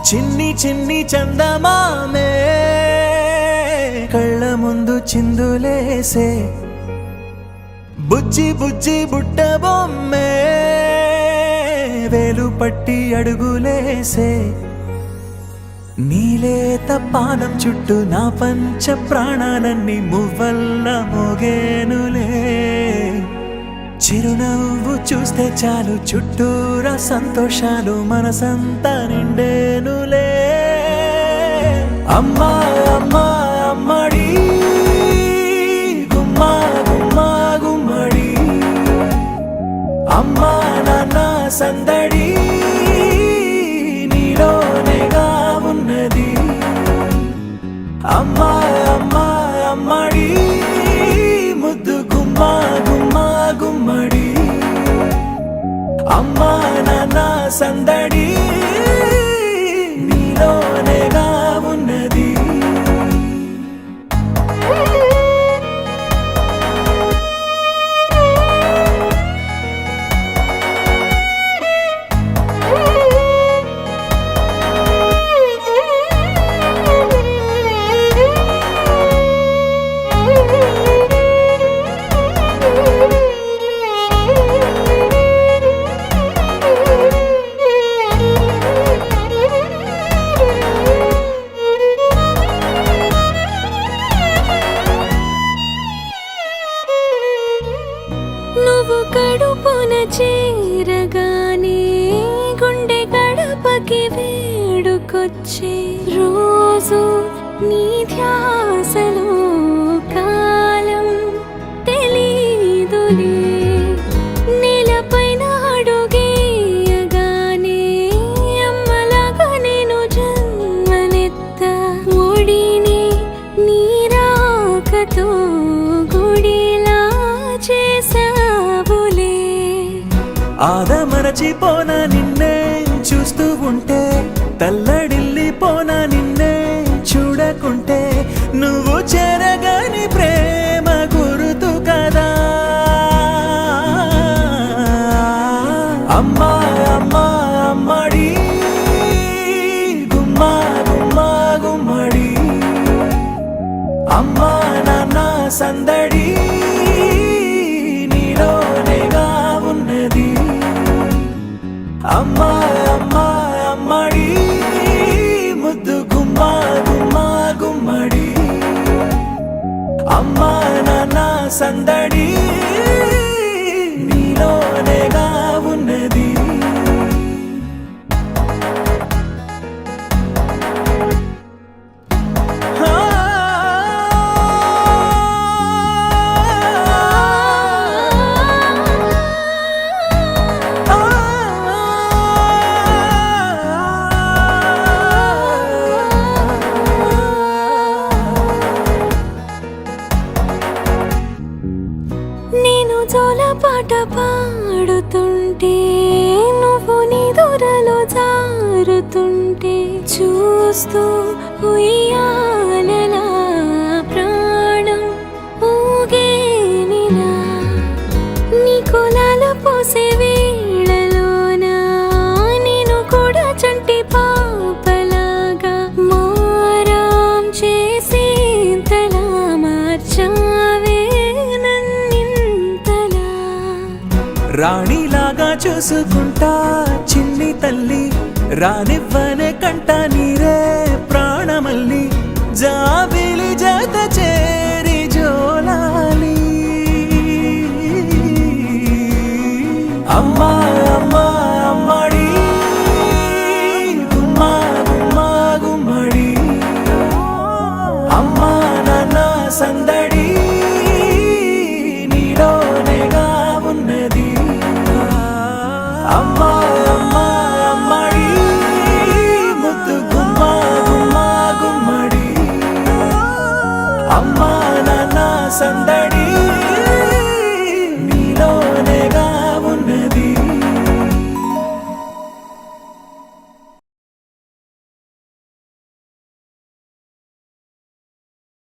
చిన్ని చిన్ని చందమామే కళ్ళ ముందు చిందులేసే బుజ్జి బుజ్జి బుట్ట బొమ్మే వేలు పట్టి అడుగులేసే నీలేత పానం చుట్టూ నా పంచ ప్రాణాలన్నీ మువ్వల్ల మోగేనులే చిరునవ్వు చూస్తే చాలు చుట్టూరా సంతోషాలు మనసంతా నిండేనులే అమ్మా అమ్మా అమ్మడి గుమ్మా గుమ్మా గుమ్మడి అమ్మా నాన్న సందడి నీలోనేగా ఉన్నది అమ్మా అమ్మా అమ్మడి ముద్దు గుమ్మా గుమ్మా గుమ్మడి అమ్మా నాన్న సందడి నీలోనేగా ఉన్నది నువ్వు కడుపున చేరగానే గుండె గడపకి వేడుకొచ్చే రోజు నీ ధ్యాసలో కాలం తెలీదులే నేలపైన అడుగేయగానే అమ్మలాగా నేను జన్మనెత్త ఒడిని నీ రాకతో గుడిలా చేసావులే ఆదమరచిపోనా నిన్నే చూస్తూ ఉంటే తల్లడిల్లిపోనా నిన్నే చూడకుంటే నువ్వు చెరగని ప్రేమ గురుతు కదా అమ్మా అమ్మా అమ్మడి గుమ్మా గుమ్మా గుమ్మడి అమ్మా నాన్న సందడి నీలోనేగా ఉన్నది అమ్మా అమ్మా అమ్మడి ముద్దు గుమ్మా గుమ్మా గుమ్మడి అమ్మా నాన్న సందడి నీలోనేగా ఉన్నది నేను జోలపాట పాడుతుంటే నువ్వు నీ దూరలో జారుతుంటే చూస్తూ ఉయ్యాలలా ప్రాణం ఊగేనిలా నీ కులాలు పోసే వేళలోనా నేను కూడా చంటి పాపలాగా మారాం చేసేంతలా మార్చావే రాణిలాగా చూసుకుంటా చిన్ని తల్లి రానివ్వనే కంట నీరే ప్రాణమల్లి జాబిలి జత చేరి జోలాలి అమ్మా అమ్మా అమ్మడి గుమ్మా గుమ్మా గుమ్మడి అమ్మా నాన్న సందడి నీలోనేగా ఉన్నది అమ్మా అమ్మా అమ్మడి ముద్దు గుమ్మా గుమ్మా గుమ్మడి అమ్మా నాన్న సందడి